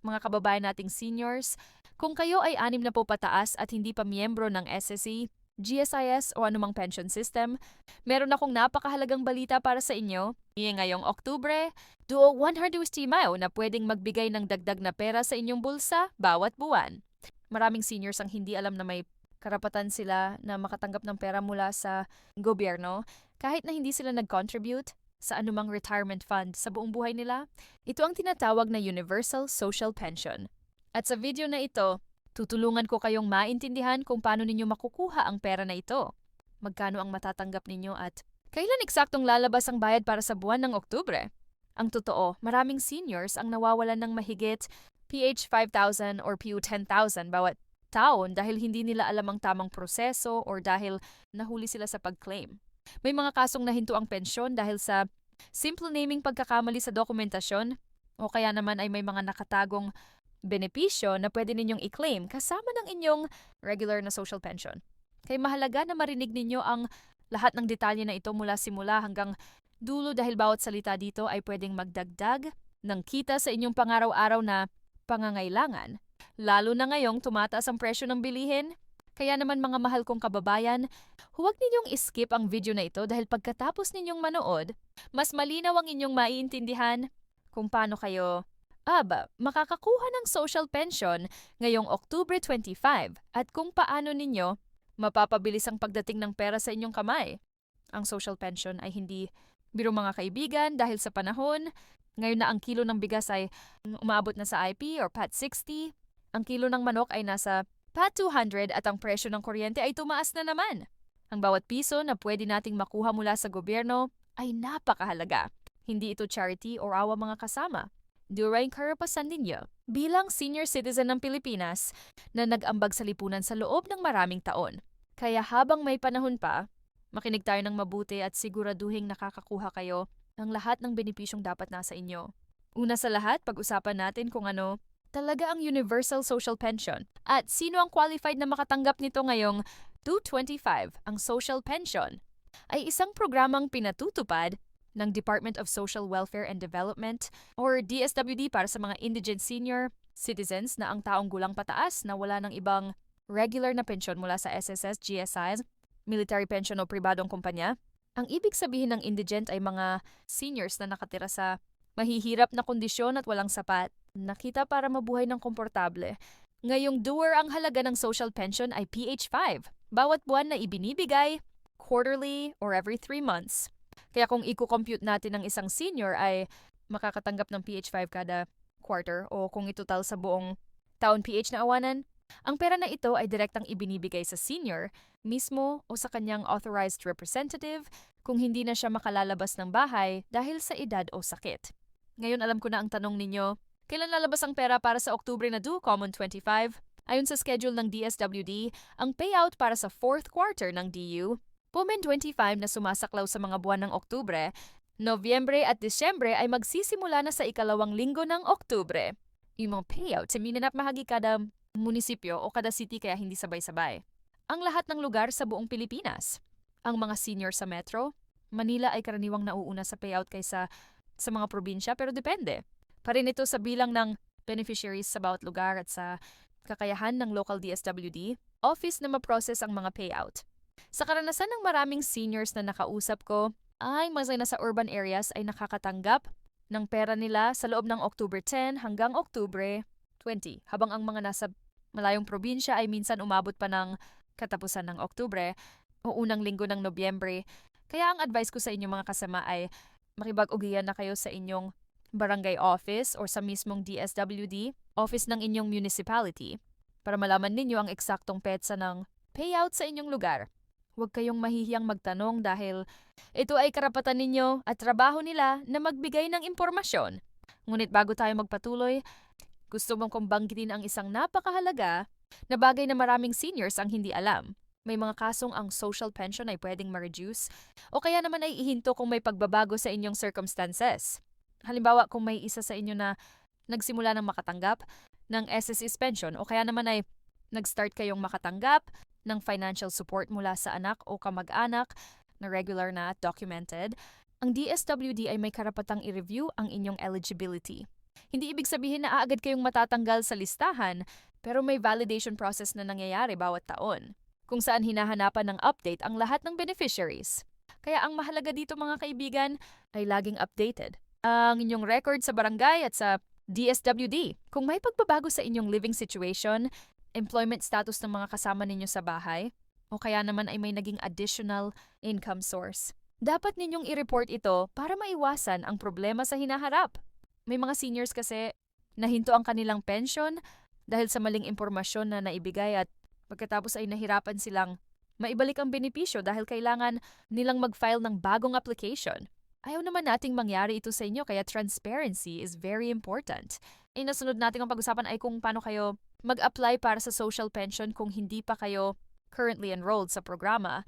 mga kababayan nating seniors, kung kayo ay 60 pataas at hindi pa miyembro ng SSE, GSIS o anumang pension system, meron akong napakahalagang balita para sa inyo. Ngayong Oktubre, duo 100 estimayo na pwedeng magbigay ng dagdag na pera sa inyong bulsa bawat buwan. Maraming seniors ang hindi alam na may karapatan sila na makatanggap ng pera mula sa gobyerno kahit na hindi sila nag-contribute sa anumang retirement fund sa buong buhay nila. Ito ang tinatawag na Universal Social Pension. At sa video na ito, tutulungan ko kayong maintindihan kung paano ninyo makukuha ang pera na ito, magkano ang matatanggap ninyo at kailan eksaktong lalabas ang bayad para sa buwan ng Oktubre. Ang totoo, maraming seniors ang nawawalan ng mahigit PH 5,000 or PU 10,000 bawat taon dahil hindi nila alam ang tamang proseso or dahil nahuli sila sa pag-claim. May mga kasong nahinto ang pensyon dahil sa simple naming pagkakamali sa dokumentasyon o kaya naman ay may mga nakatagong benepisyo na pwede ninyong i-claim kasama ng inyong regular na social pension. Kaya mahalaga na marinig ninyo ang lahat ng detalye na ito mula simula hanggang dulo dahil bawat salita dito ay pwedeng magdagdag ng kita sa inyong pangaraw-araw na pangangailangan. Lalo na ngayong tumataas ang presyo ng bilihin. Kaya naman mga mahal kong kababayan, huwag ninyong skip ang video na ito dahil pagkatapos ninyong manood, mas malinaw ang inyong maiintindihan kung paano kayo makakakuha ng social pension ngayong October 25 at kung paano ninyo mapapabilis ang pagdating ng pera sa inyong kamay. Ang social pension ay hindi biro mga kaibigan dahil sa panahon. Ngayon na ang kilo ng bigas ay umaabot na sa IP or PAT 60. Ang kilo ng manok ay nasa PAT 200 at ang presyo ng kuryente ay tumaas na naman. Ang bawat piso na pwede nating makuha mula sa gobyerno ay napakahalaga. Hindi ito charity o awa mga kasama. During karapasan ninyo bilang senior citizen ng Pilipinas na nag-ambag sa lipunan sa loob ng maraming taon. Kaya habang may panahon pa, makinig tayo ng mabuti at siguraduhing nakakakuha kayo ng lahat ng benepisyong dapat nasa inyo. Una sa lahat, pag-usapan natin kung ano talaga ang Universal Social Pension at sino ang qualified na makatanggap nito ngayong 225. Ang social pension ay isang programang pinatutupad ng Department of Social Welfare and Development or DSWD para sa mga indigent senior citizens na ang taong gulang pataas na wala ng ibang regular na pensyon mula sa SSS, GSIS, military pension o pribadong kumpanya. Ang ibig sabihin ng indigent ay mga seniors na nakatira sa mahihirap na kondisyon at walang sapat nakita para mabuhay ng komportable. Ngayong doer ang halaga ng social pension ay PH5. Bawat buwan na ibinibigay, quarterly or every 3 months. Kaya kung i-compute natin ng isang senior ay makakatanggap ng PH5 kada quarter o kung itotal sa buong taon PH na awanan, ang pera na ito ay direktang ibinibigay sa senior mismo o sa kanyang authorized representative kung hindi na siya makalalabas ng bahay dahil sa edad o sakit. Ngayon alam ko na ang tanong ninyo, kailan lalabas ang pera para sa Oktubre na due, Common 25? Ayon sa schedule ng DSWD, ang payout para sa 4th quarter ng DU Pumen 25 na sumasaklaw sa mga buwan ng Oktubre, Nobyembre at Disyembre ay magsisimula na sa ikalawang linggo ng Oktubre. Yung mga payouts ay minanap mahagi kada munisipyo o kada city kaya hindi sabay-sabay. Ang lahat ng lugar sa buong Pilipinas. Ang mga senior sa Metro, Manila ay karaniwang nauuna sa payout kaysa sa mga probinsya pero depende. Parin ito sa bilang ng beneficiaries sa bawat lugar at sa kakayahan ng local DSWD, office na ma-process ang mga payout. Sa karanasan ng maraming seniors na nakausap ko, ay mga nasa urban areas ay nakakatanggap ng pera nila sa loob ng October 10 hanggang October 20, habang ang mga nasa malayong probinsya ay minsan umabot pa ng katapusan ng Oktubre o unang linggo ng Nobyembre. Kaya ang advice ko sa inyo mga kasama ay makibag-ugian na kayo sa inyong barangay office or sa mismong DSWD, office ng inyong municipality, para malaman ninyo ang eksaktong petsa ng payout sa inyong lugar. Huwag kayong mahihiyang magtanong dahil ito ay karapatan ninyo at trabaho nila na magbigay ng impormasyon. Ngunit bago tayo magpatuloy, gusto mong kong banggitin ang isang napakahalaga na bagay na maraming seniors ang hindi alam. May mga kasong ang social pension ay pwedeng ma-reduce o kaya naman ay ihinto kung may pagbabago sa inyong circumstances. Halimbawa kung may isa sa inyo na nagsimula ng makatanggap ng SSS pension o kaya naman ay nag-start kayong makatanggap ng financial support mula sa anak o kamag-anak na regular na at documented, ang DSWD ay may karapatang i-review ang inyong eligibility. Hindi ibig sabihin na aagad kayong matatanggal sa listahan, pero may validation process na nangyayari bawat taon, kung saan hinahanapan ng update ang lahat ng beneficiaries. Kaya ang mahalaga dito mga kaibigan ay laging updated ang inyong record sa barangay at sa DSWD. Kung may pagbabago sa inyong living situation, employment status ng mga kasama ninyo sa bahay, o kaya naman ay may naging additional income source, dapat ninyong i-report ito para maiwasan ang problema sa hinaharap. May mga seniors kasi nahinto ang kanilang pension dahil sa maling impormasyon na naibigay at pagkatapos ay nahirapan silang maibalik ang benepisyo dahil kailangan nilang mag-file ng bagong application. Ayaw naman nating mangyari ito sa inyo kaya transparency is very important. Ang nasunod natin ang pag-usapan ay kung paano kayo mag-apply para sa social pension kung hindi pa kayo currently enrolled sa programa.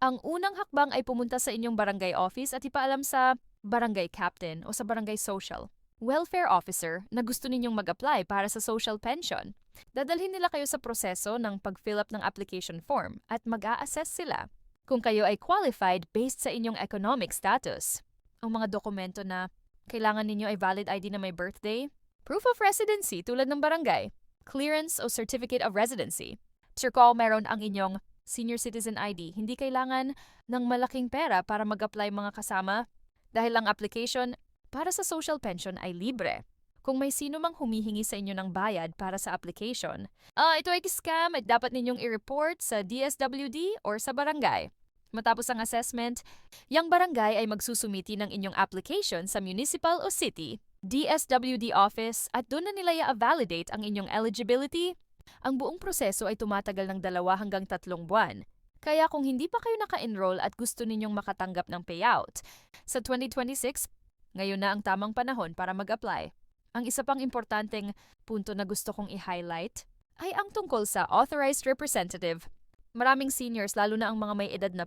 Ang unang hakbang ay pumunta sa inyong barangay office at ipaalam sa barangay captain o sa barangay social welfare officer na gusto ninyong mag-apply para sa social pension. Dadalhin nila kayo sa proseso ng pag-fill up ng application form at mag-a-assess sila kung kayo ay qualified based sa inyong economic status. Ang mga dokumento na kailangan ninyo ay valid ID na may birthday, proof of residency tulad ng barangay, clearance o certificate of residency. Sure, meron ang inyong senior citizen ID, hindi kailangan ng malaking pera para mag-apply mga kasama dahil ang application para sa social pension ay libre. Kung may sino mang humihingi sa inyo ng bayad para sa application, ito ay scam at dapat ninyong i-report sa DSWD or sa barangay. Matapos ang assessment, yung barangay ay magsusumiti ng inyong application sa municipal o city, DSWD office at doon na nila i-validate ang inyong eligibility. Ang buong proseso ay tumatagal ng 2 hanggang 3 buwan. Kaya kung hindi pa kayo naka-enroll at gusto ninyong makatanggap ng payout, sa 2026, ngayon na ang tamang panahon para mag-apply. Ang isa pang importanteng punto na gusto kong i-highlight ay ang tungkol sa authorized representative. Maraming seniors, lalo na ang mga may edad na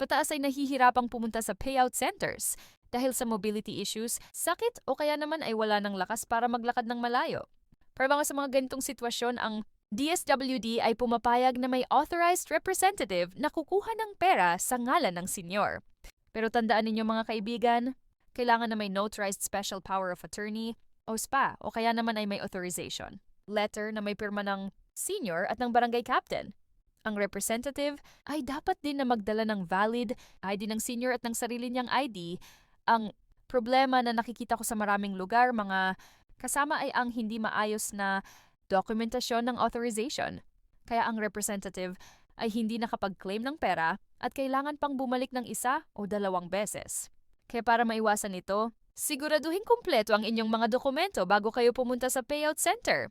pataas ay nahihirapang pumunta sa payout centers dahil sa mobility issues, sakit o kaya naman ay wala ng lakas para maglakad ng malayo. Para mga sa mga ganitong sitwasyon, ang DSWD ay pumapayag na may authorized representative na kukuha ng pera sa ngalan ng senior. Pero tandaan ninyo mga kaibigan, kailangan na may notarized special power of attorney o SPA o kaya naman ay may authorization letter na may pirma ng senior at ng barangay captain. Ang representative ay dapat din na magdala ng valid ID ng senior at ng sarili niyang ID. Ang problema na nakikita ko sa maraming lugar, mga kasama ay ang hindi maayos na dokumentasyon ng authorization. Kaya ang representative ay hindi nakapag-claim ng pera at kailangan pang bumalik ng 1 o 2 beses. Kaya para maiwasan ito, siguraduhin kumpleto ang inyong mga dokumento bago kayo pumunta sa payout center.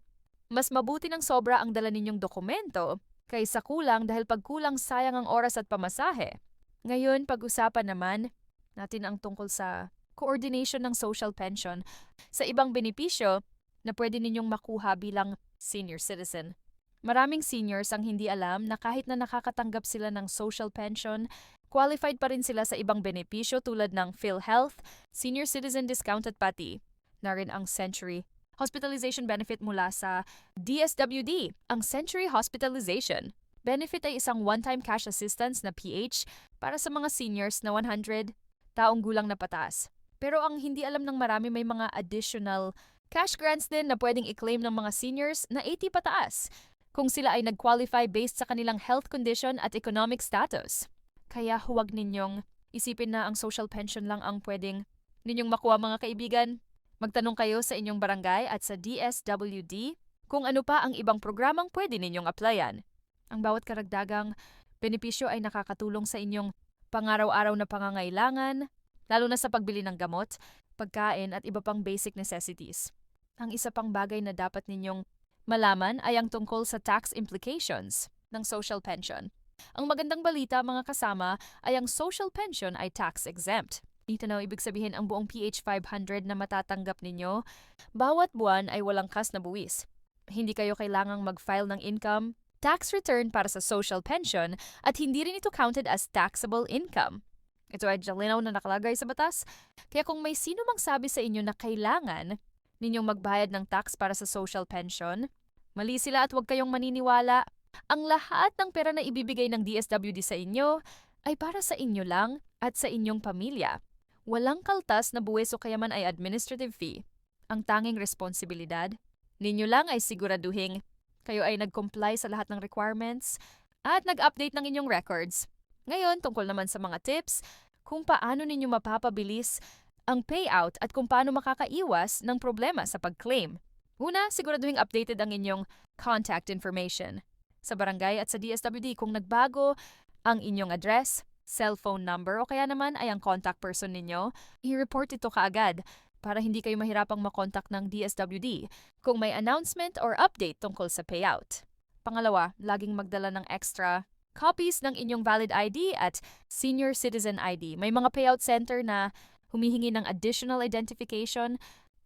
Mas mabuti ng sobra ang dala ninyong dokumento kaysa kulang dahil pag kulang sayang ang oras at pamasahe. Ngayon, pag-usapan naman natin ang tungkol sa coordination ng social pension sa ibang benepisyo na pwede ninyong makuha bilang senior citizen. Maraming seniors ang hindi alam na kahit na nakakatanggap sila ng social pension, qualified pa rin sila sa ibang benepisyo tulad ng PhilHealth, senior citizen discount at pati na rin ang Century hospitalization benefit mula sa DSWD. Ang Century Hospitalization benefit ay isang one-time cash assistance na PH para sa mga seniors na 100 taong gulang na pataas. Pero ang hindi alam ng marami, may mga additional cash grants din na pwedeng i-claim ng mga seniors na 80 pataas kung sila ay nag-qualify based sa kanilang health condition at economic status. Kaya huwag ninyong isipin na ang social pension lang ang pwedeng ninyong makuha mga kaibigan. Magtanong kayo sa inyong barangay at sa DSWD kung ano pa ang ibang programang pwede ninyong applyan. Ang bawat karagdagang benepisyo ay nakakatulong sa inyong pangaraw-araw na pangangailangan, lalo na sa pagbili ng gamot, pagkain at iba pang basic necessities. Ang isa pang bagay na dapat ninyong malaman ay ang tungkol sa tax implications ng social pension. Ang magandang balita mga kasama ay ang social pension ay tax exempt. Dito na ibig sabihin ang buong PH 500 na matatanggap ninyo, bawat buwan ay walang kas na buwis. Hindi kayo kailangang mag-file ng income tax return para sa social pension at hindi rin ito counted as taxable income. Ito ay linaw na nakalagay sa batas. Kaya kung may sino mang sabi sa inyo na kailangan ninyong magbayad ng tax para sa social pension, mali sila at huwag kayong maniniwala. Ang lahat ng pera na ibibigay ng DSWD sa inyo ay para sa inyo lang at sa inyong pamilya. Walang kaltas na buwis o kaya man ay administrative fee. Ang tanging responsibilidad ninyo lang ay siguraduhin kayo ay nag-comply sa lahat ng requirements at nag-update ng inyong records. Ngayon, tungkol naman sa mga tips kung paano ninyo mapapabilis ang payout at kung paano makakaiwas ng problema sa pag-claim. Una, siguraduhin updated ang inyong contact information sa barangay at sa DSWD kung nagbago ang inyong address, cellphone number o kaya naman ay ang contact person ninyo, i-report ito kaagad para hindi kayo mahirapang makontak ng DSWD kung may announcement or update tungkol sa payout. Pangalawa, laging magdala ng extra copies ng inyong valid ID at senior citizen ID. May mga payout center na humihingi ng additional identification,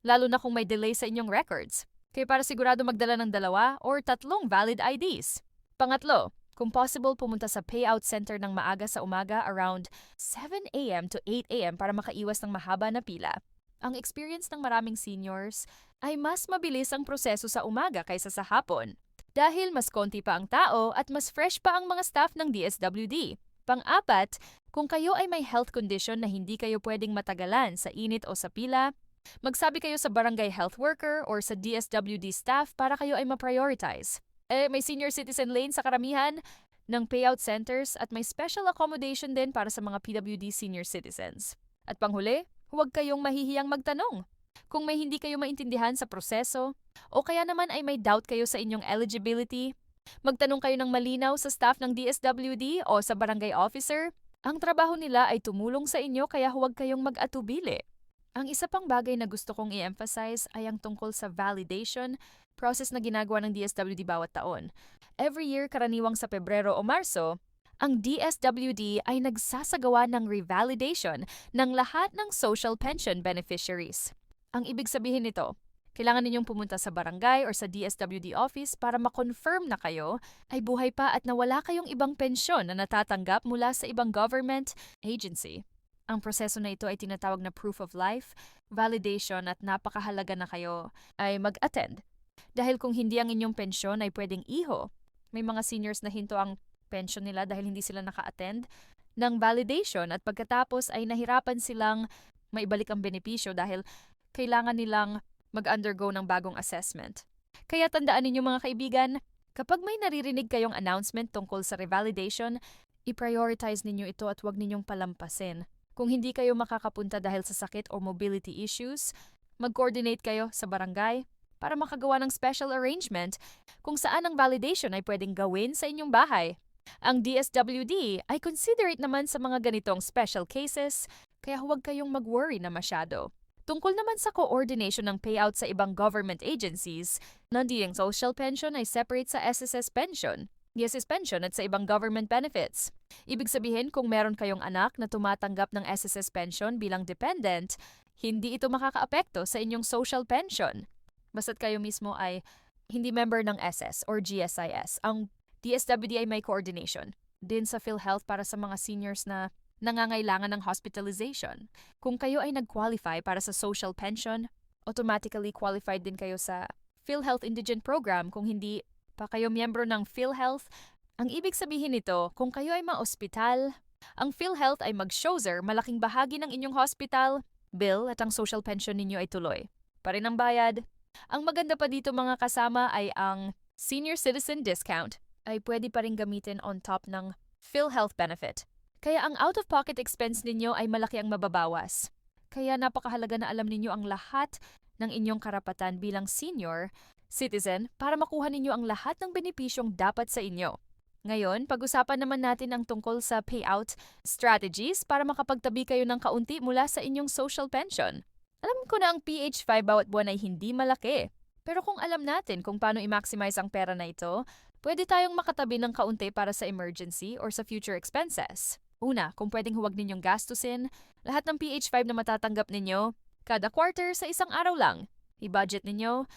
lalo na kung may delay sa inyong records. Kaya para sigurado magdala ng 2 or 3 valid IDs. Pangatlo, kung possible pumunta sa payout center ng maaga sa umaga around 7 a.m. to 8 a.m. para makaiwas ng mahaba na pila. Ang experience ng maraming seniors ay mas mabilis ang proseso sa umaga kaysa sa hapon. Dahil mas konti pa ang tao at mas fresh pa ang mga staff ng DSWD. Pang-apat, kung kayo ay may health condition na hindi kayo pwedeng matagalan sa init o sa pila, magsabi kayo sa barangay health worker or sa DSWD staff para kayo ay ma-prioritize. May senior citizen lane sa karamihan ng payout centers at may special accommodation din para sa mga PWD senior citizens. At panghuli, huwag kayong mahihiyang magtanong. Kung may hindi kayo maintindihan sa proseso o kaya naman ay may doubt kayo sa inyong eligibility, magtanong kayo ng malinaw sa staff ng DSWD o sa barangay officer. Ang trabaho nila ay tumulong sa inyo kaya huwag kayong mag-atubili. Ang isa pang bagay na gusto kong i-emphasize ay ang tungkol sa validation process na ginagawa ng DSWD bawat taon. Every year, karaniwang sa Pebrero o Marso, ang DSWD ay nagsasagawa ng revalidation ng lahat ng social pension beneficiaries. Ang ibig sabihin nito, kailangan ninyong pumunta sa barangay or sa DSWD office para ma-confirm na kayo ay buhay pa at nawala kayong ibang pensyon na natatanggap mula sa ibang government agency. Ang proseso na ito ay tinatawag na proof of life, validation at napakahalaga na kayo ay mag-attend. Dahil kung hindi ang inyong pensyon ay pwedeng iho, may mga seniors na hinto ang pension nila dahil hindi sila naka-attend ng validation at pagkatapos ay nahirapan silang maibalik ang benepisyo dahil kailangan nilang mag-undergo ng bagong assessment. Kaya tandaan ninyo mga kaibigan, kapag may naririnig kayong announcement tungkol sa revalidation, i-prioritize ninyo ito at huwag ninyong palampasin. Kung hindi kayo makakapunta dahil sa sakit o mobility issues, mag-coordinate kayo sa barangay para makagawa ng special arrangement kung saan ang validation ay pwedeng gawin sa inyong bahay. Ang DSWD ay considerate naman sa mga ganitong special cases, kaya huwag kayong mag-worry na masyado. Tungkol naman sa coordination ng payout sa ibang government agencies, nandiyan social pension ay separate sa SSS pension, DSS pension at sa ibang government benefits. Ibig sabihin kung meron kayong anak na tumatanggap ng SSS pension bilang dependent, hindi ito makakaapekto sa inyong social pension. Basta't kayo mismo ay hindi member ng SS or GSIS. Ang DSWD ay may coordination din sa PhilHealth para sa mga seniors na nangangailangan ng hospitalization. Kung kayo ay nag-qualify para sa social pension, automatically qualified din kayo sa PhilHealth Indigent Program kung hindi pa kayo miyembro ng PhilHealth. Ang ibig sabihin nito, kung kayo ay ma-ospital, ang PhilHealth ay mag-shoulder malaking bahagi ng inyong hospital bill at ang social pension ninyo ay tuloy pa rin ang bayad. Ang maganda pa dito mga kasama ay ang senior citizen discount ay pwede pa rin gamitin on top ng PhilHealth benefit. Kaya ang out-of-pocket expense ninyo ay malaki ang mababawas. Kaya napakahalaga na alam ninyo ang lahat ng inyong karapatan bilang senior citizen para makuha ninyo ang lahat ng benepisyong dapat sa inyo. Ngayon, pag-usapan naman natin ang tungkol sa payout strategies para makapagtabi kayo ng kaunti mula sa inyong social pension. Alam ko na ang PH5 bawat buwan ay hindi malaki. Pero kung alam natin kung paano i-maximize ang pera na ito, pwede tayong makatabi ng kaunti para sa emergency or sa future expenses. Una, kung pwedeng huwag ninyong gastusin, lahat ng PH5 na matatanggap ninyo, kada quarter sa isang araw lang. I-budget ninyo,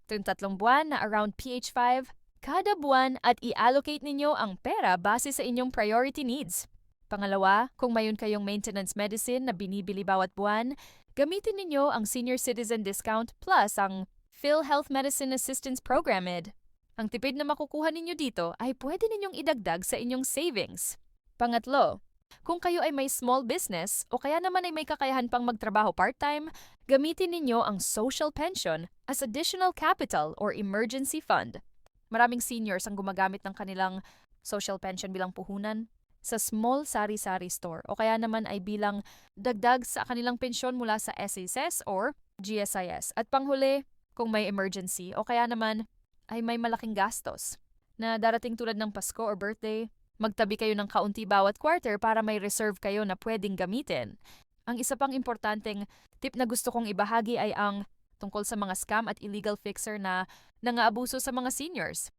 3 buwan na around PH5, kada buwan at i-allocate ninyo ang pera base sa inyong priority needs. Pangalawa, kung mayon kayong maintenance medicine na binibili bawat buwan, gamitin ninyo ang Senior Citizen Discount plus ang PhilHealth Medicine Assistance Program ED. Ang tipid na makukuha ninyo dito ay pwede ninyong idagdag sa inyong savings. Pangatlo, Kung kayo ay may small business o kaya naman ay may kakayahan pang magtrabaho part-time, gamitin ninyo ang social pension as additional capital or emergency fund. Maraming seniors ang gumagamit ng kanilang social pension bilang puhunan sa small sari-sari store o kaya naman ay bilang dagdag sa kanilang pensyon mula sa SSS or GSIS. At panghuli, kung may emergency o kaya naman ay may malaking gastos na darating tulad ng Pasko or birthday, magtabi kayo ng kaunti bawat quarter para may reserve kayo na pwedeng gamitin. Ang isa pang importanteng tip na gusto kong ibahagi ay ang tungkol sa mga scam at illegal fixer na nangaabuso sa mga seniors.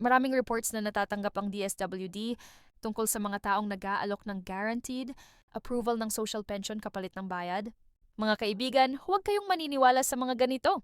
Maraming reports na natatanggap ang DSWD tungkol sa mga taong nag-aalok ng guaranteed approval ng social pension kapalit ng bayad. Mga kaibigan, huwag kayong maniniwala sa mga ganito.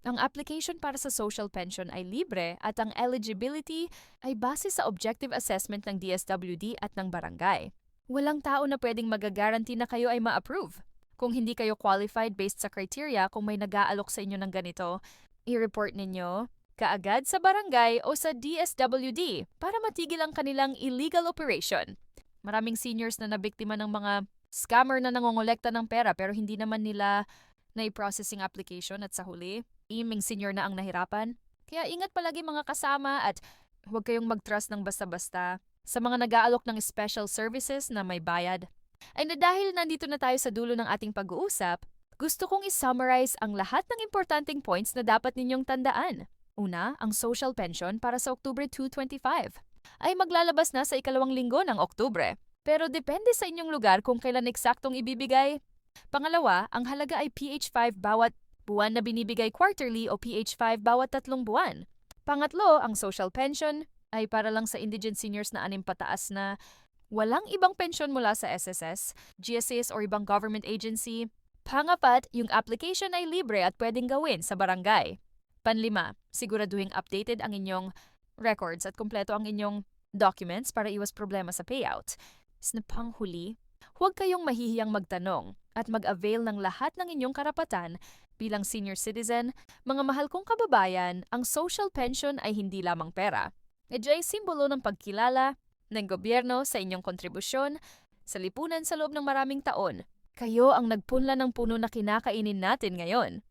Ang application para sa social pension ay libre at ang eligibility ay base sa objective assessment ng DSWD at ng barangay. Walang tao na pwedeng mag-guarantee na kayo ay ma-approve. Kung hindi kayo qualified based sa criteria kung may nag-aalok sa inyo ng ganito, i-report ninyo kaagad sa barangay o sa DSWD para matigil ang kanilang illegal operation. Maraming seniors na nabiktima ng mga scammer na nangongolekta ng pera pero hindi naman nila na-processing application at sa huli, iming senior na ang nahirapan. Kaya ingat palagi mga kasama at huwag kayong mag-trust ng basta-basta sa mga nag-aalok ng special services na may bayad. Ay na dahil nandito na tayo sa dulo ng ating pag-uusap, gusto kong i-summarize ang lahat ng importanteng points na dapat ninyong tandaan. Una, ang social pension para sa October 2025 ay maglalabas na sa ikalawang linggo ng Oktubre. Pero depende sa inyong lugar kung kailan eksaktong ibibigay. Pangalawa, ang halaga ay PH5 bawat buwan na binibigay quarterly o PH5 bawat 3 buwan. Pangatlo, ang social pension ay para lang sa indigent seniors na 6 pataas na walang ibang pensyon mula sa SSS, GSIS o ibang government agency. Pangapat, yung application ay libre at pwedeng gawin sa barangay. Panlima, siguraduhing updated ang inyong records at kumpleto ang inyong documents para iwas problema sa payout. Na panghuli, huwag kayong mahihiyang magtanong at mag-avail ng lahat ng inyong karapatan bilang senior citizen. Mga mahal kong kababayan, ang social pension ay hindi lamang pera. Ito ay simbolo ng pagkilala ng gobyerno sa inyong kontribusyon sa lipunan sa loob ng maraming taon. Kayo ang nagpunla ng puno na kinakainin natin ngayon.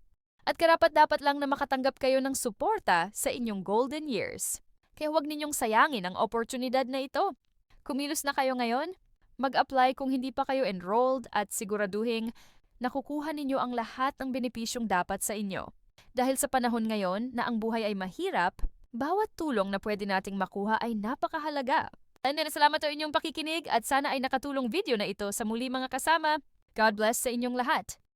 At karapat-dapat lang na makatanggap kayo ng suporta sa inyong golden years. Kaya huwag ninyong sayangin ang oportunidad na ito. Kumilos na kayo ngayon, mag-apply kung hindi pa kayo enrolled at siguraduhin nakukuha ninyo ang lahat ng benepisyong dapat sa inyo. Dahil sa panahon ngayon na ang buhay ay mahirap, bawat tulong na pwede nating makuha ay napakahalaga. Salamat sa inyong pakikinig at sana ay nakatulong video na ito sa muli mga kasama. God bless sa inyong lahat.